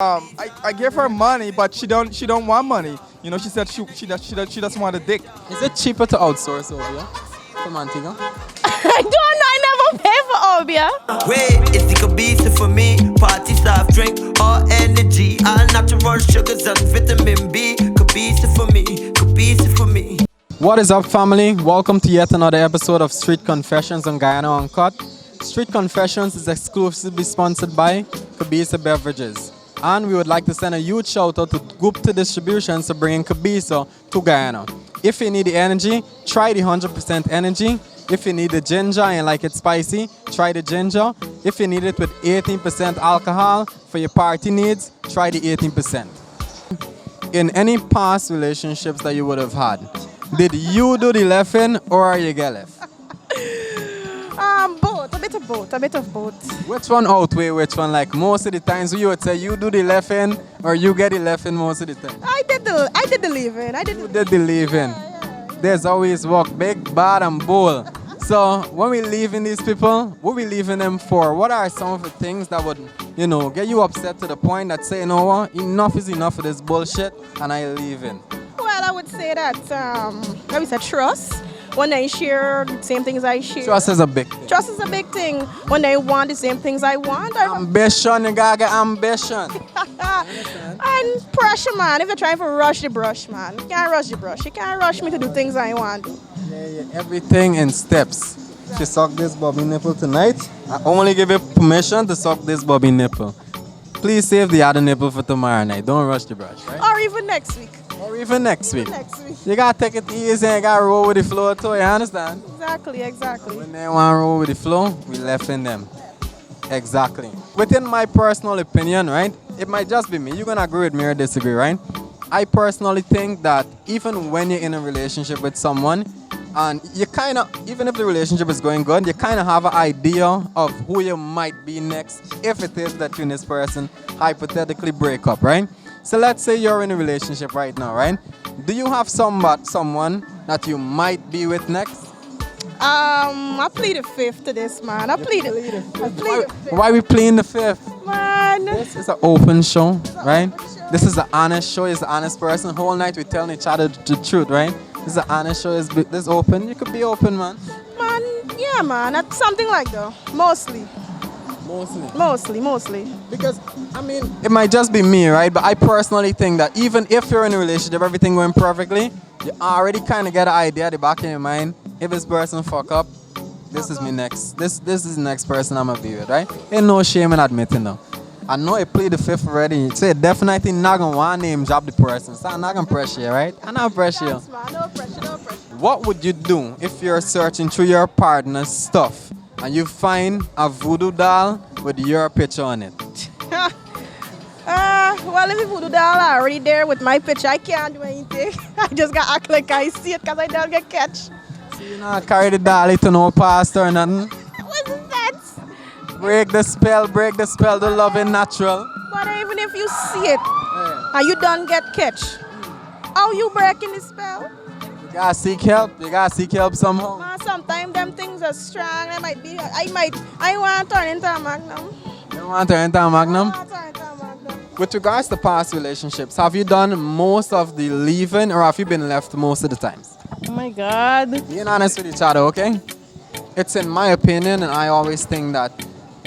I give her money, but she don't want money. You know, she said she doesn't want a dick. Is it cheaper to outsource over here from Antigua? I don't know. I never pay for Obia. Wait, it's the Kabisa for me. Party, soft drink, all energy. All natural sugars and vitamin B. Kabisa for me. Kabisa for me. What is up, family? Welcome to yet another episode of Street Confessions on Guyana Uncut. Street Confessions is exclusively sponsored by Kabisa'S Beverages. And we would like to send a huge shout out to Gupta Distributions for bringing Kabisa to Guyana. If you need the energy, try the 100% energy. If you need the ginger and like it spicy, try the ginger. If you need it with 18% alcohol for your party needs, try the 18%. In any past relationships that you would have had, did you do the left-in or you get left? Both. A bit of both. Which one outweigh which one? Like most of the times you would say you do the left-in or you get the left-in most of the time? I did the leave-in. You did the leave-in. There's always work, big, bad, and bold. So when we leaving these people, what we leaving them for? What are some of the things that would, get you upset to the point that say, you know what, enough is enough of this bullshit, and I leaving? Well, I would say that maybe it's a trust. When they share the same things I share. Trust is a big thing. Trust is a big thing. When they want the same things I want. Ambition, you gotta get ambition. And pressure, man. If you're trying to rush the brush, man. You can't rush the brush. You can't rush me to do things I want. Yeah, everything in steps. She suck this bobby nipple tonight. I only give you permission to suck this bobby nipple. Please save the other nipple for tomorrow night. Don't rush the brush, right? Or even next week. Or even next week. Next week. You gotta take it easy and you gotta roll with the flow too, you understand? Exactly. When they want to roll with the flow, we left in them. Exactly. Within my personal opinion, right? It might just be me. You're gonna agree with me or disagree, right? I personally think that even when you're in a relationship with someone, and you kind of, even if the relationship is going good, you kind of have an idea of who you might be next if it is that you and this person hypothetically break up, right? So let's say you're in a relationship right now, right? Do you have someone that you might be with next? I plead the fifth to this, man. I plead the fifth. Why we playing the fifth? Man. This is an open show, right? This is an honest show. It's an honest person. Whole night we telling each other the truth, right? This is an honest show. This open. You could be open, man. Man, yeah, man. That's something like that. Mostly. Because, it might just be me, right? But I personally think that even if you're in a relationship, everything going perfectly, you already kind of get an idea at the back of your mind. If this person fuck up, this is me next. This is the next person I'm going to be with, right? Ain't no shame in admitting though. I know I played the fifth already. So definitely not going to want to name drop the person. So I'm not going to pressure you, right? I'm not pressure you. No pressure. What would you do if you're searching through your partner's stuff and you find a voodoo doll with your picture on it? Well, if the voodoo doll are already there with my picture, I can't do anything. I just got to act like I see it because I don't get catch. So you not carry the dolly to no pastor or nothing? What is that? Break the spell, the love is natural. But even if you see it and you don't get catch, how you breaking the spell? You gotta seek help somehow. Man, sometimes them things are strong. I want to turn into a magnum. You want to enter a magnum? With regards to past relationships, have you done most of the leaving or have you been left most of the times? Oh my God. Being honest with each other, okay? It's in my opinion, and I always think that,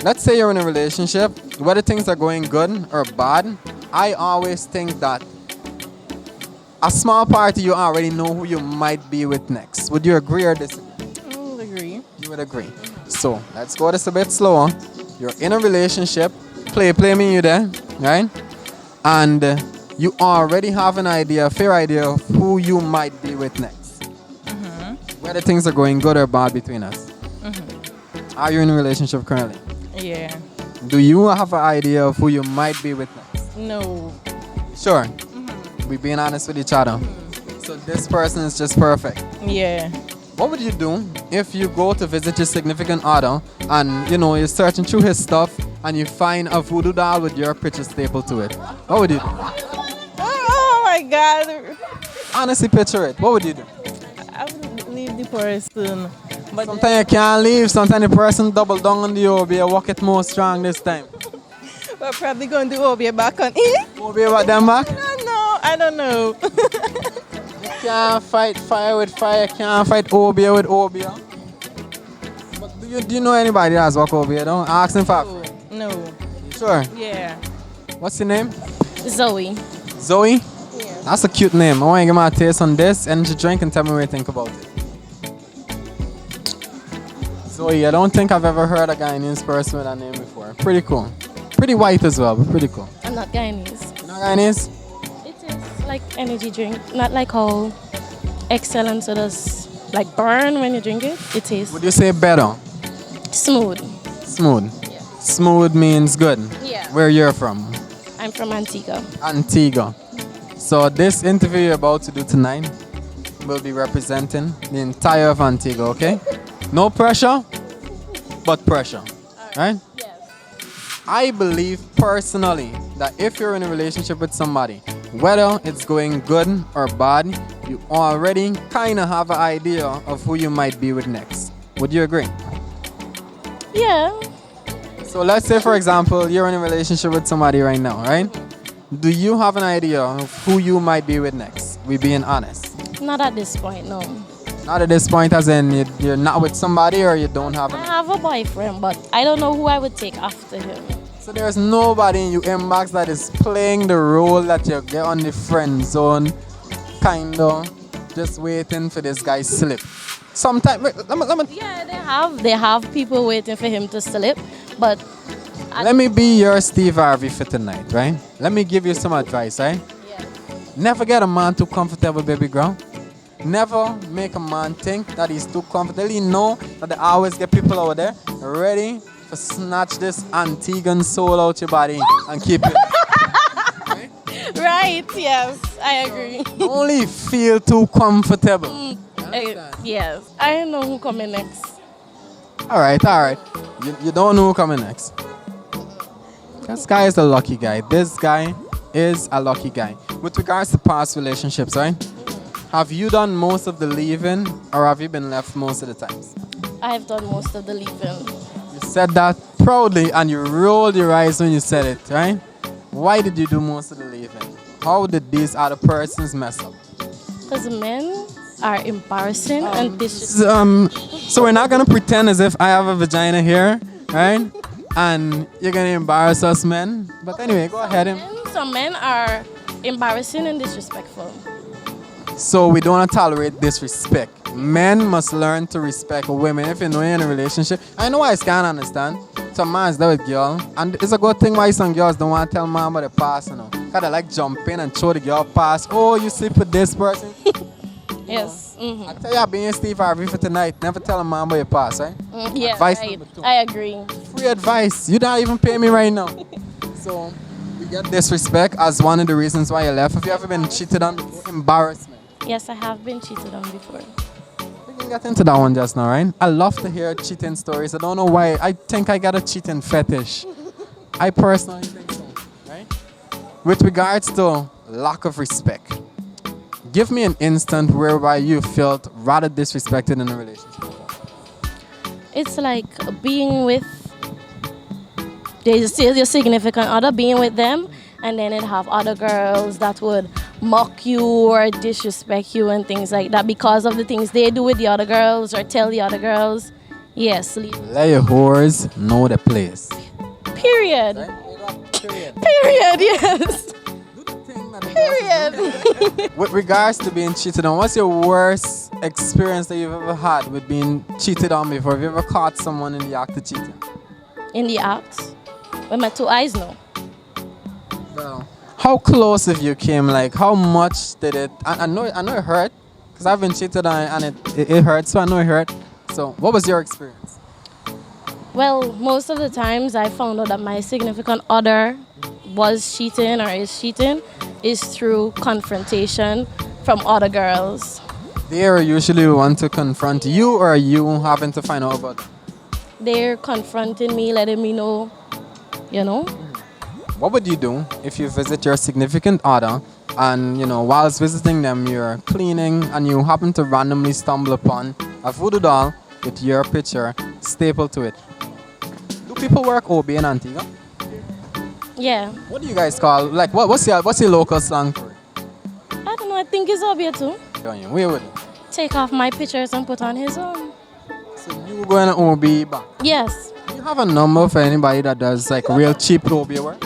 let's say you're in a relationship, whether things are going good or bad, I always think that a small part of you already know who you might be with next. Would you agree or disagree? I would agree. You would agree. So, let's go this a bit slower. You're in a relationship, play me you there, right? And you already have an idea, a fair idea of who you might be with next. Mm-hmm. Whether things are going good or bad between us. Mm-hmm. Are you in a relationship currently? Yeah. Do you have an idea of who you might be with next? No. Sure. Mm-hmm. We're being honest with each other. Mm-hmm. So this person is just perfect. Yeah. What would you do if you go to visit your significant other and, you're searching through his stuff and you find a voodoo doll with your picture stapled to it? What would you do? Oh my God. Honestly, picture it. What would you do? I would leave the person. But sometimes you can't leave. Sometimes the person double down on the OB. You walk it more strong this time. We're probably going to Obia back on it. Obia about them back? I don't know. You can't fight fire with fire, can't fight Obia with Obia. But do you know anybody that's walk Obia? Don't ask him for. No. Sure. Yeah. What's your name? Zoe. Zoe? Yeah. That's a cute name. I want to give my taste on this energy drink and tell me what you think about it. Zoe, I don't think I've ever heard a Guyanese person with that name before. Pretty cool. Pretty white as well, but pretty cool. I'm not Guyanese. You're not Guyanese? It is like energy drink, not like how excellent so does like burn when you drink it. It tastes Would you say better? smooth. Smooth. Yeah. Smooth means good. Yeah. Where you're from? I'm from Antigua. Antigua. So this interview you're about to do tonight will be representing the entire of Antigua, okay? No pressure, but pressure. Right? Yes. I believe personally that if you're in a relationship with somebody, whether it's going good or bad, you already kind of have an idea of who you might be with next. Would you agree? Yeah. So let's say, for example, you're in a relationship with somebody right now, right? Do you have an idea of who you might be with next? We being honest. Not at this point, no. Not at this point, as in you're not with somebody or you don't have I an. have a boyfriend, but I don't know who I would take after him. So there's nobody in your inbox that is playing the role that you get on the friend zone, kinda just waiting for this guy slip. Sometimes, wait, let me Yeah, they have people waiting for him to slip, but let me be your Steve Harvey for tonight, right? Let me give you some advice, right? yeah. Never get a man too comfortable, baby girl. Never make a man think that he's too comfortable. He know that they always get people out there ready to snatch this Antiguan soul out your body and keep it. Right, yes, I agree. Only feel too comfortable. Yes, I don't know who coming next. All right. You don't know who coming next. This guy is a lucky guy. This guy is a lucky guy. With regards to past relationships, right? Have you done most of the leaving or have you been left most of the times? I've done most of the leaving. You said that proudly and you rolled your eyes when you said it, right? Why did you do most of the leaving? How did these other persons mess up? Because men are embarrassing and disrespectful. So we're not gonna pretend as if I have a vagina here, right? And you're gonna embarrass us men. But anyway, go ahead. Some men are embarrassing and disrespectful. So we don't want to tolerate disrespect. Men must learn to respect women. If you know you're in a relationship, I know I can't understand. Some man's there with girl, and it's a good thing why some girls don't want to tell man about the past, you know. Cause they like jump in and show the girl past. Oh, you sleep with this person. Yes. Mm-hmm. I tell you, I've been Steve Harvey for tonight. Never tell a man about your past, right? Yeah, Advice right. number 2. I agree. Free advice. You don't even pay me right now. So you get disrespect as one of the reasons why you left. Have you ever been cheated on? Embarrassment. Yes, I have been cheated on before. We can get into that one just now, right? I love to hear cheating stories. I don't know why. I think I got a cheating fetish. I personally think so, right? With regards to lack of respect, give me an instant whereby you felt rather disrespected in a relationship. It's like being with your significant other, being with them, and then it have other girls that would mock you or disrespect you and things like that because of the things they do with the other girls or tell the other girls. Yes. Let your whores know the place. Period. Right? Period. Period, yes. Do the thing that they Period. With regards to being cheated on, what's your worst experience that you've ever had with being cheated on before? Have you ever caught someone in the act of cheating? In the act? With my 2 eyes, no. Well, how close if you came? Like, how much did it? I know it hurt because I've been cheated on and it hurt, so I know it hurt. So, what was your experience? Well, most of the times I found out that my significant other was cheating or is cheating is through confrontation from other girls. They are usually want to confront you or you having to find out about them? They're confronting me, letting me know, you know. What would you do if you visit your significant other and, you know, whilst visiting them, you're cleaning and you happen to randomly stumble upon a voodoo doll with your picture stapled to it? Do people work OB in Antigua? Yeah. What do you guys call, like, what's your local slang for it? I don't know, I think it's obvious too. Where would it? Take off my pictures and put on his own. So you going to OB back? Yes. Do you have a number for anybody that does like real cheap OB work?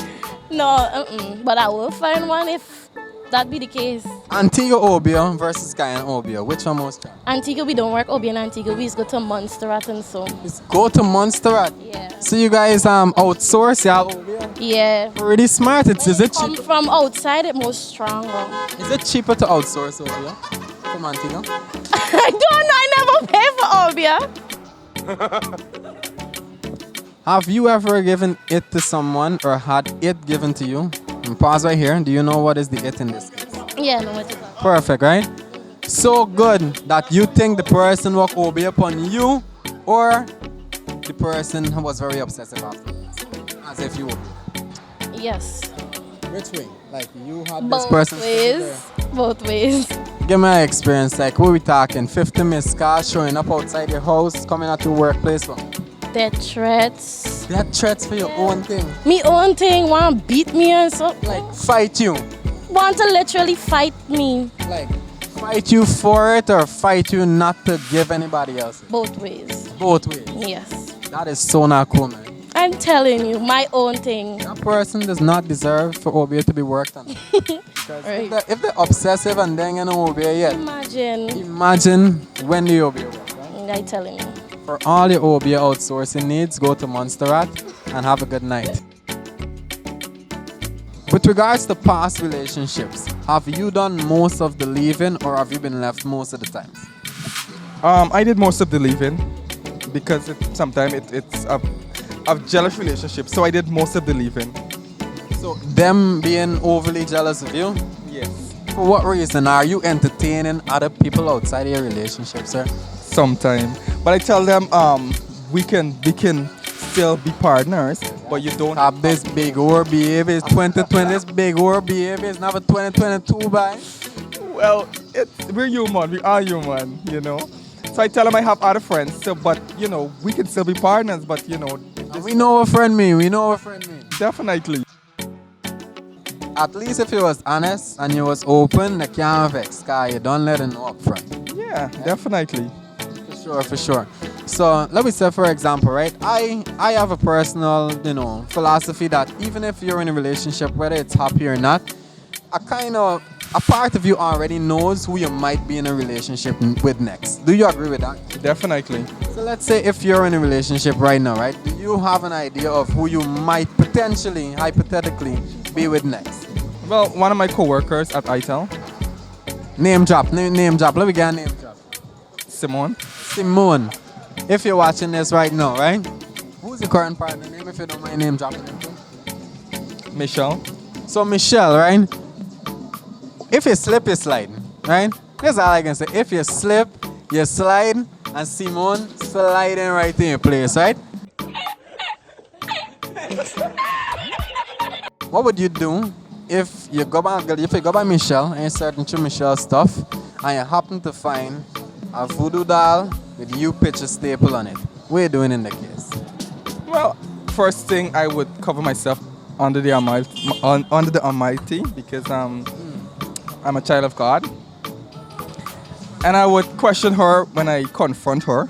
No, but I will find one if that be the case. Antigua OB versus Guyana OB, which one most charge? Antigua, we don't work OB in Antigua, we just go to Montserrat and so. It's go to Montserrat. Yeah. So you guys outsource y'all OB? Yeah. Pretty smart. Is it Come cheap? from outside, it more stronger. Is it cheaper to outsource OB from Antigua? I don't know, I never pay for Obia. Have you ever given it to someone or had it given to you? And pause right here. Do you know what is the it in this case? Yeah, no, what is that? Perfect, right? So good that you think the person walk OB upon you or the person was very obsessive afterwards. As if you were. Yes. Which way? Like you had this Both person. ways. Both ways. Give me an experience. Like what we talking? 50 missed cars showing up outside your house, coming at your workplace. Their threats. They had threats for your own thing. Me own thing, want to beat me and so. Like fight you. Want to literally fight me. Like fight you for it or fight you not to give anybody else. Both ways. Both ways. Yes. That is so not cool, man. I'm telling you, my own thing. That person does not deserve for OBA to be worked on. Because Right. if they're obsessive and then you know OBA yet, Imagine. when the OBA work, right? I telling you. For all your OBA outsourcing needs, go to Montserrat and have a good night. With regards to past relationships, have you done most of the leaving or have you been left most of the time? I did most of the leaving because sometimes it's a jealous relationship. So I did most of the leaving. So them being overly jealous of you? Yes. For what reason? Are you entertaining other people outside your relationship, sir? Sometime. But I tell them we can still be partners, but you don't Have this big war behavior. It's 2020, this big war behavior. It's never 2022, bye. Well, we're human. We are human, you know. So I tell them I have other friends. So, but you know, we can still be partners. But you know, We know what friend mean. We know what friend mean. definitely. At least if you was honest and you was open, the can't vex. Cause you don't let it know up front. Yeah, definitely. For sure. So let me say, for example, right? I have a personal, philosophy that even if you're in a relationship, whether it's happy or not, a part of you already knows who you might be in a relationship with next. Do you agree with that? Definitely. So let's say if you're in a relationship right now, right? Do you have an idea of who you might potentially, hypothetically, be with next? Well, one of my coworkers at ITEL, Name drop. Name drop. Let me get a name drop. Simone. Simone. If you're watching this right now, right? Who's your current partner name if you don't mind name dropping them too? Michelle. So Michelle, right? If you slip, you slide, right? That's all I can say. If you slip, you slide, and Simone sliding right in your place, right? What would you do if you go by Michelle and you searching through Michelle's stuff and you happen to find a voodoo doll with you picture staple on it? What are you doing in the case? Well, first thing I would cover myself under the Almighty because I'm a child of God, and I would question her when I confront her.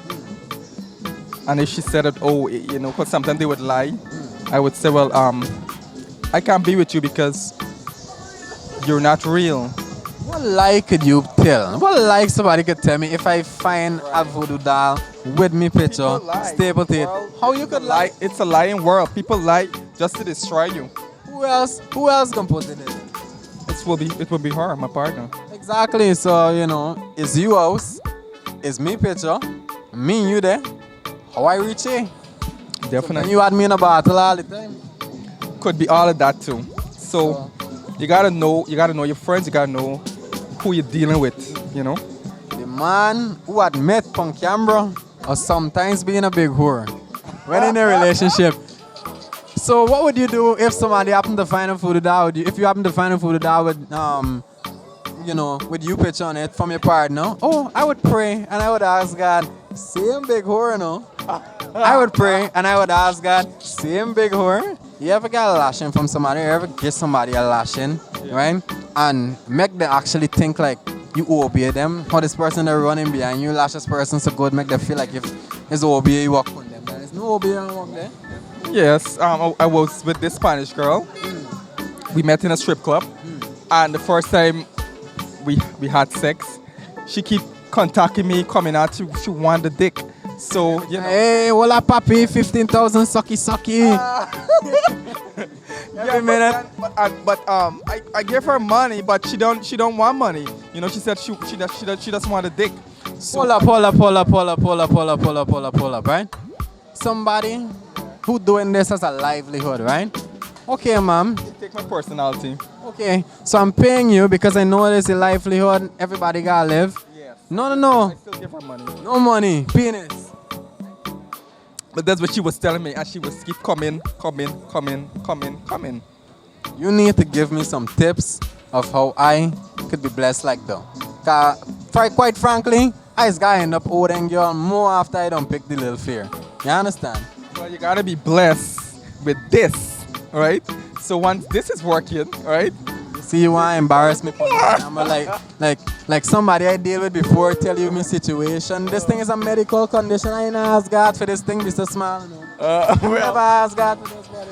And if she said that, because sometimes they would lie, I would say, well, I can't be with you because you're not real. What lie could you tell? What lie somebody could tell me if I find a voodoo doll with me picture People lie. stapled to it? How you could lie? It's a lying world. People lie just to destroy you. Who else can put it in? It will be her, my partner. Exactly. So, it's you house, it's me picture, me and you there. How I reach it? And Definitely. you had me in a battle all the time. Could be all of that too. So you gotta know your friends, you gotta know who you're dealing with, The man who had met on camera or sometimes being a big whore when in a relationship. So what would you do if somebody happened to find a voodoo doll with you? If you happen to find a voodoo doll with with you picture on it from your partner? Oh, I would pray and I would ask God, same big whore, no? I would pray and I would ask God, same big whore. You ever get a lashing from somebody? You ever give somebody a lashing, right? And make them actually think like you obey them. How this person they're running behind you, lash this person so good, make them feel like if it's obey, you walk on them. There's no obey and walk there. Yes, I was with this Spanish girl. We met in a strip club, and the first time we had sex, she keep contacting me, coming out. She want the dick. So you know. Hey, hola papi, 15,000 sucky. Every minute. But I gave her money, but she don't want money. You know, she said she doesn't want a dick. So Pull up, right? Somebody who doing this as a livelihood, right? Okay, ma'am. take my personality. Okay, so I'm paying you because I know there's a livelihood. Everybody gotta live. Yes. No. I still give her money. No money. Penis. But that's what she was telling me, and she was keep coming. You need to give me some tips of how I could be blessed like that. Cause quite frankly, I just gotta end up owing you more after I don't pick the little fear. You understand? Well, you gotta be blessed with this, right? So once this is working, right? See, you want to embarrass me for the camera like somebody I deal with before tell you my situation. This thing is a medical condition. I ain't ask God for this thing, Mr. Smile. Never ask God for this, buddy.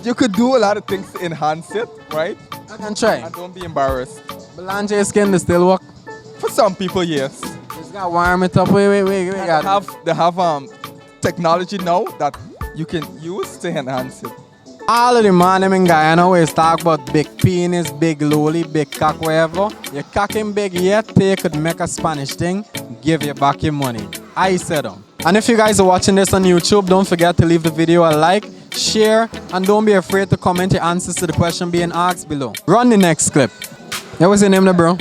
You could do a lot of things to enhance it, right? I can try. And don't be embarrassed. Blanche skin to still work. For some people, yes. Just gotta warm it up. Wait. They have technology now that you can use to enhance it. All of the man them in Guyana always talk about big penis, big lolly, big cock, whatever. Your cock ain't big yet, they could make a Spanish thing, give you back your money. I said them. And if you guys are watching this on YouTube, don't forget to leave the video a like, share, and don't be afraid to comment your answers to the question being asked below. Run the next clip. Yeah, what's your name, bro?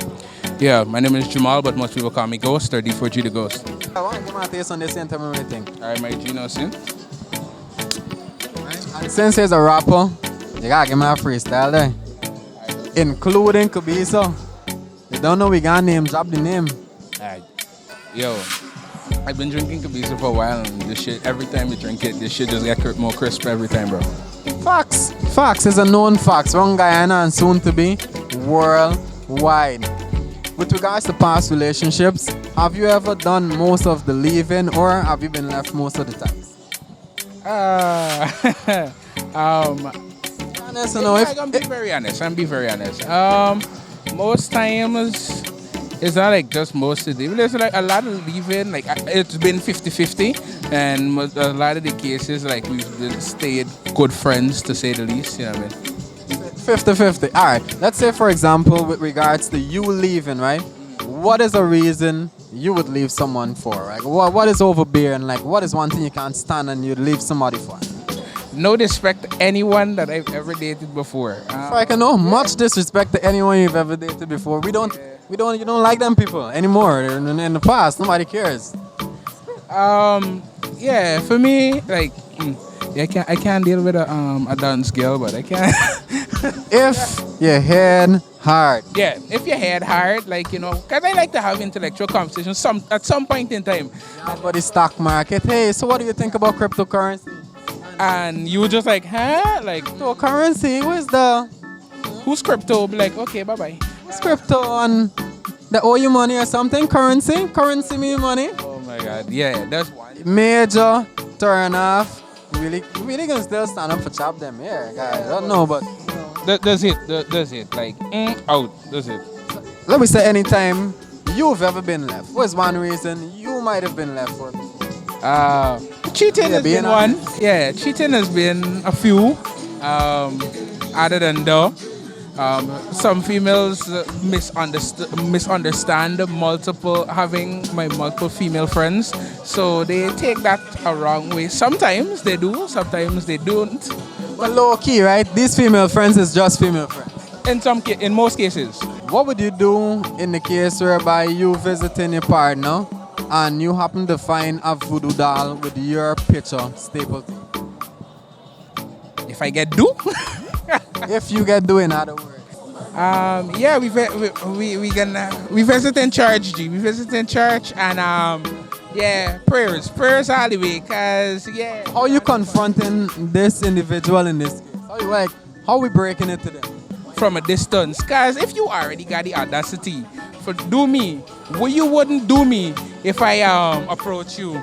Yeah, my name is Jamal, but most people call me Ghost or D4G the Ghost. I want to give my taste on this and tell me everything. Alright, my Gino Sin. And since he's a rapper, you gotta give me a freestyle there. Including Kabisa. You don't know we got name, drop the name. Alright. Yo, I've been drinking Kabisa for a while, and this shit, every time you drink it, this shit just get more crisp every time, bro. Facts is a known facts. From Guyana and soon to be worldwide. With regards to past relationships, have you ever done most of the leaving or have you been left most of the time? Honest, I'm be very honest. Most times it's not like just most of the leaving. There's like a lot of leaving. Like it's been 50-50, and a lot of the cases like we've been stayed good friends to say the least. You know what I mean? 50-50. All right. Let's say, for example, with regards to you leaving, right? What is a reason you would leave someone for? Right? What is overbearing? Like, what is one thing you can't stand and you'd leave somebody for? No disrespect to anyone that I've ever dated before. I can know much disrespect to anyone you've ever dated before. You don't like them people anymore. In the past, nobody cares. Yeah, for me, like, I can't deal with a dance girl, but I can. If your head hard. Yeah, if your head hard, like, you know, because I like to have intellectual conversations at some point in time. About the stock market. Hey, so what do you think about cryptocurrency? And you just like, huh? Like, cryptocurrency? who's crypto? Be like, okay, bye-bye. Who's crypto and they owe you money or something? Currency mean money? Oh my God, yeah, that's one. Major turn off. Really gonna still stand up for chop them here, guys. I don't know, but That's it. Like, out. That's it. let me say anytime you've ever been left. What's one reason you might have been left for? Cheating has being been one. Yeah, cheating has been a few. Other than that, some females misunderstand having my multiple female friends, so they take that a wrong way. Sometimes they do, sometimes they don't. But low key, right? These female friends is just female friends. In most cases. What would you do in the case whereby you visiting your partner and you happen to find a voodoo doll with your picture stapled? If I get do. If you get do, in other words. Yeah, we visit in church, G. We visit in church and yeah, prayers all the way, cause yeah. How are you confronting this individual in this case? Oh, you like, how we breaking it to them? from a distance. Guys, if you already got the audacity for do me, what you wouldn't do me if I approach you.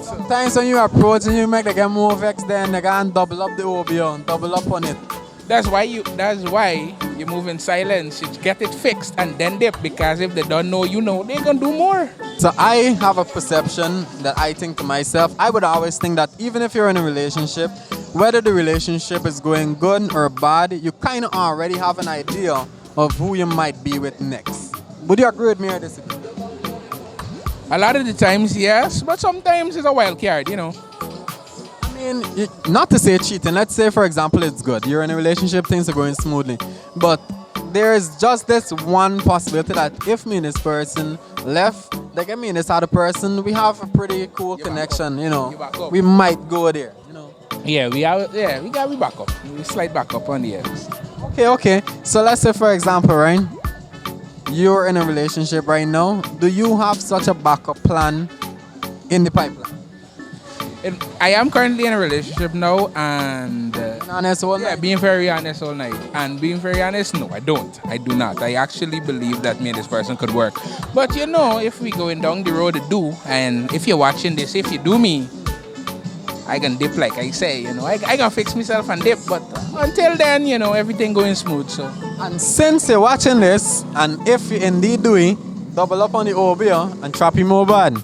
Sometimes when you approach and you make like a more vex, then they can double up the OBO and double up on it. That's why you move in silence. You get it fixed and then dip, because if they don't know, you know, they're gonna do more. So I have a perception that I think to myself, I would always think that even if you're in a relationship, whether the relationship is going good or bad, you kind of already have an idea of who you might be with next. Would you agree with me or disagree? A lot of the times, yes, but sometimes it's a wild card, you know. I mean, not to say cheating. Let's say, for example, it's good. You're in a relationship, things are going smoothly. But there's just this one possibility that if me and this person left, like me and this other person, we have a pretty cool connection, you know. We might go there, you know. Yeah, we got we back up. We slide back up on the ends. Okay. So let's say, for example, right? You're in a relationship right now. Do you have such a backup plan in the pipeline? I am currently in a relationship now, and Honest all night? being very honest all night. And being very honest, no, I don't. I do not. I actually believe that me and this person could work. But you know, if we going down the road to do, and if you're watching this, if you do me, I can dip like I say, you know. I can fix myself and dip, but until then, you know, everything going smooth, so. And since you're watching this, and if you indeed do it, double up on the OBO and trap him more bad.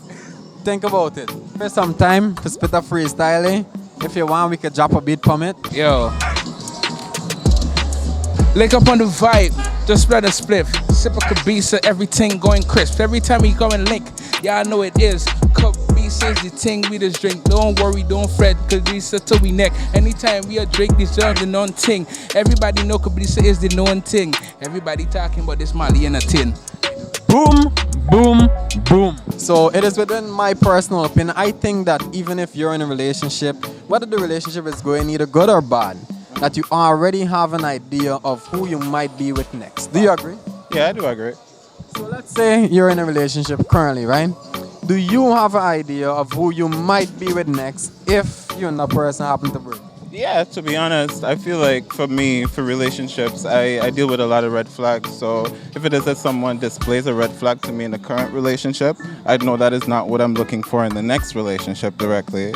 Think about it. For some time to spit a freestyle, eh? If you want, we could drop a beat from it. Yo. Link up on the vibe, just spread a spliff. Sip a Kabisa, everything going crisp. Every time we go and link, y'all know it is. Kabisa is the thing we just drink. Don't worry, don't fret, Kabisa till we neck. Anytime we a drink, this is the known thing. Everybody know Kabisa is the known thing. Everybody talking about this Mali in a tin. Boom, boom, boom. So it is within my personal opinion. I think that even if you're in a relationship, whether the relationship is going either good or bad, that you already have an idea of who you might be with next. Do you agree? Yeah, I do agree. So let's say you're in a relationship currently, right? Do you have an idea of who you might be with next if you and that person happen to break? Yeah, to be honest, I feel like for me, for relationships, I deal with a lot of red flags. So if it is that someone displays a red flag to me in the current relationship, I'd know that is not what I'm looking for in the next relationship directly,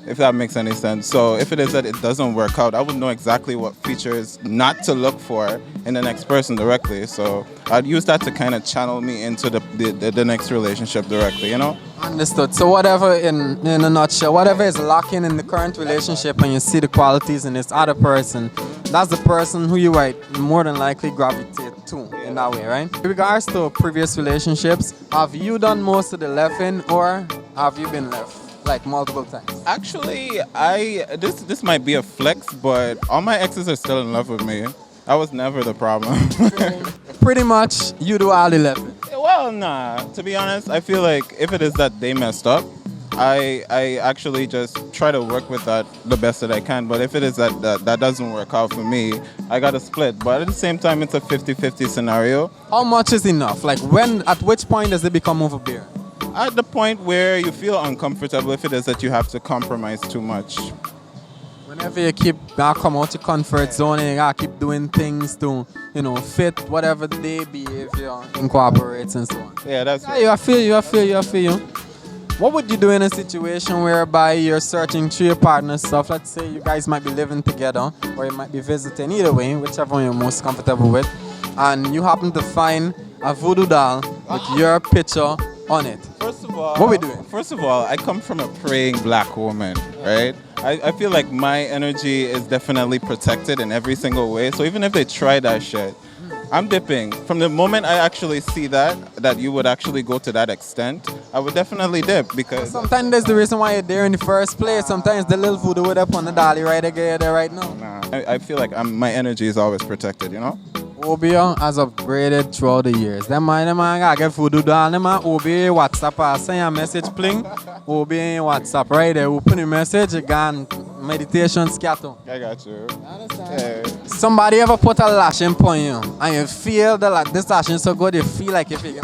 if that makes any sense. So if it is that it doesn't work out, I would know exactly what features not to look for in the next person directly. So I'd use that to kind of channel me into the next relationship directly, you know? Understood. So whatever, in a nutshell, whatever is lacking in the current relationship and you see the qualities in this other person, that's the person who you might more than likely gravitate to in that way, right? In regards to previous relationships, have you done most of the left-in or have you been left? Like multiple times? Actually, this might be a flex, but all my exes are still in love with me. I was never the problem. Pretty much, you do all the left. Well, nah. To be honest, I feel like if it is that they messed up, I actually just try to work with that the best that I can. But if it is that doesn't work out for me, I got to split. But at the same time, it's a 50-50 scenario. How much is enough? Like at which point does it become overbearing? At the point where you feel uncomfortable if it is that you have to compromise too much. Whenever you come out your comfort zone and you gotta keep doing things to, fit whatever their behavior incorporates and so on. Yeah, that's right. I feel you. What would you do in a situation whereby you're searching through your partner's stuff? Let's say you guys might be living together or you might be visiting, either way, whichever one you're most comfortable with, and you happen to find a voodoo doll with your picture on it. First of all, what we doing? First of all, I come from a praying black woman, right? I feel like my energy is definitely protected in every single way. So even if they try that shit, I'm dipping. From the moment I actually see that you would actually go to that extent, I would definitely dip because sometimes there's the reason why you're there in the first place. Sometimes the little voodoo would up on the dolly right there right now. Nah, I feel like my energy is always protected, you know? OBO has upgraded throughout the years. Them man gotta get voodoo doll. Them man OBO WhatsApp. Send your message pling. OBO in WhatsApp right there. Open the message. You gone. Meditation scatter. I got you. Understand? Yeah. Somebody ever put a lashing on you and you feel that this lashing so good you feel like if you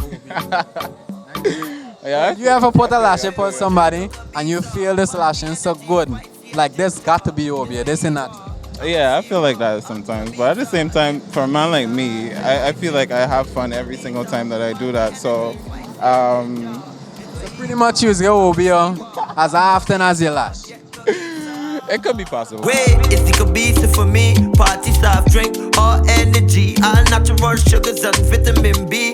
yeah. You ever put a lashing on somebody and you feel this lashing so good like this got to be OBO. This and that. Yeah, I feel like that sometimes. But at the same time, for a man like me, I feel like I have fun every single time that I do that. So, Pretty much use your OBO as often as you like. it could be possible. Wait, it's the Kabisa for me. Party, soft drink, all energy, all natural sugars and vitamin B.